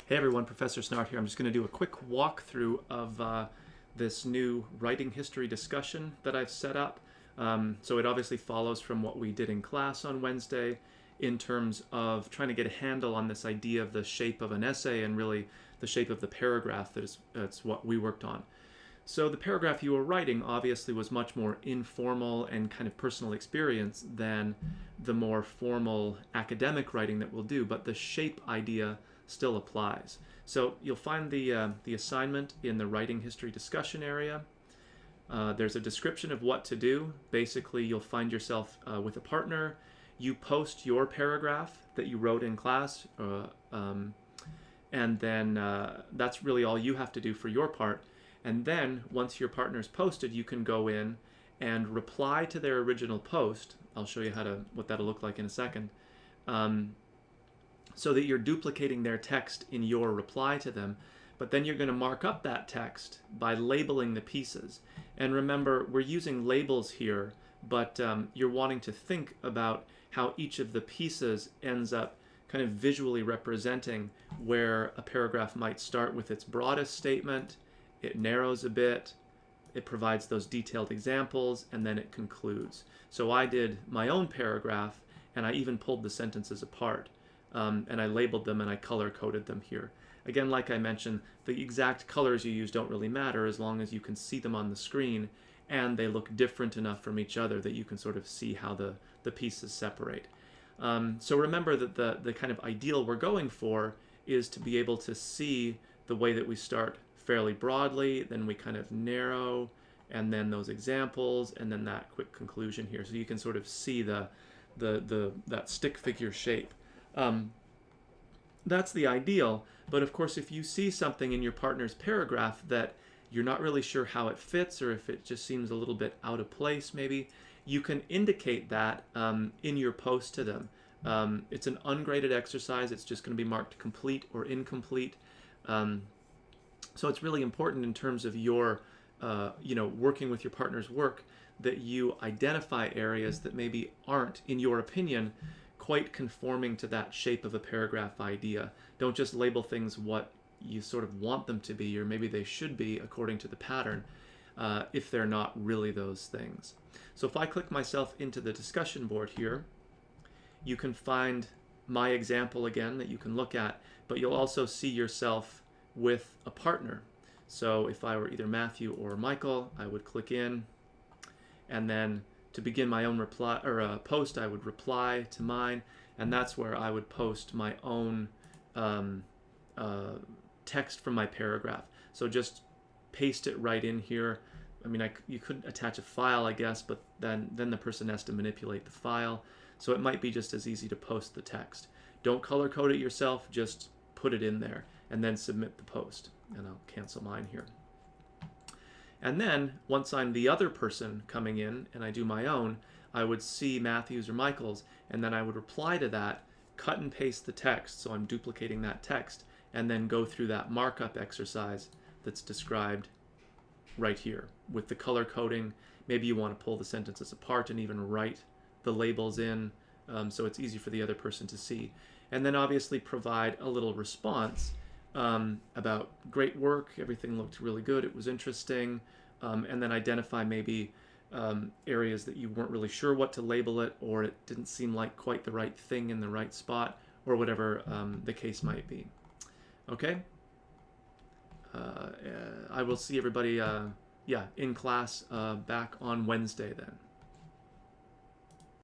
Hey everyone, Professor Snart here. I'm just going to do a quick walkthrough of this new writing history discussion that I've set up. So it obviously follows from what we did in class on Wednesday in terms of trying to get a handle on this idea of the shape of an essay and really the shape of the paragraph. That's what we worked on. So the paragraph you were writing obviously was much more informal and kind of personal experience than the more formal academic writing that we'll do, but the shape idea still applies. So you'll find the assignment in the writing history discussion area. There's a description of what to do. Basically, you'll find yourself with a partner. You post your paragraph that you wrote in class, and then that's really all you have to do for your part. And then once your partner's posted, you can go in and reply to their original post. I'll show you what that'll look like in a second. So that you're duplicating their text in your reply to them. But then you're going to mark up that text by labeling the pieces. And remember, we're using labels here, but you're wanting to think about how each of the pieces ends up kind of visually representing where a paragraph might start with its broadest statement, it narrows a bit, it provides those detailed examples, and then it concludes. So I did my own paragraph, and I even pulled the sentences apart. And I labeled them and I color-coded them here. Again, like I mentioned, the exact colors you use don't really matter as long as you can see them on the screen and they look different enough from each other that you can sort of see how the pieces separate. So remember that the kind of ideal we're going for is to be able to see the way that we start fairly broadly, then we kind of narrow, and then those examples, and then that quick conclusion here. So you can sort of see that stick figure shape. That's the ideal, but of course if you see something in your partner's paragraph that you're not really sure how it fits, or if it just seems a little bit out of place maybe, you can indicate that in your post to them. It's an ungraded exercise. It's just going to be marked complete or incomplete. So it's really important in terms of your working with your partner's work that you identify areas that maybe aren't, in your opinion, quite conforming to that shape of a paragraph idea. Don't just label things what you sort of want them to be, or maybe they should be according to the pattern, if they're not really those things. So if I click myself into the discussion board here, you can find my example again that you can look at, but you'll also see yourself with a partner. So if I were either Matthew or Michael, I would click in, and then to begin my own reply or post, I would reply to mine, and that's where I would post my own text from my paragraph. So just paste it right in here. I mean, you could attach a file, I guess, but then the person has to manipulate the file. So it might be just as easy to post the text. Don't color code it yourself, just put it in there and then submit the post. And I'll cancel mine here. And then, once I'm the other person coming in and I do my own, I would see Matthew's or Michael's, and then I would reply to that, cut and paste the text, so I'm duplicating that text, and then go through that markup exercise that's described right here with the color coding. Maybe you want to pull the sentences apart and even write the labels in, so it's easy for the other person to see. And then obviously provide a little response about great work, everything looked really good, it was interesting, and then identify maybe areas that you weren't really sure what to label it, or it didn't seem like quite the right thing in the right spot, or whatever the case might be. Okay? I will see everybody in class back on Wednesday then.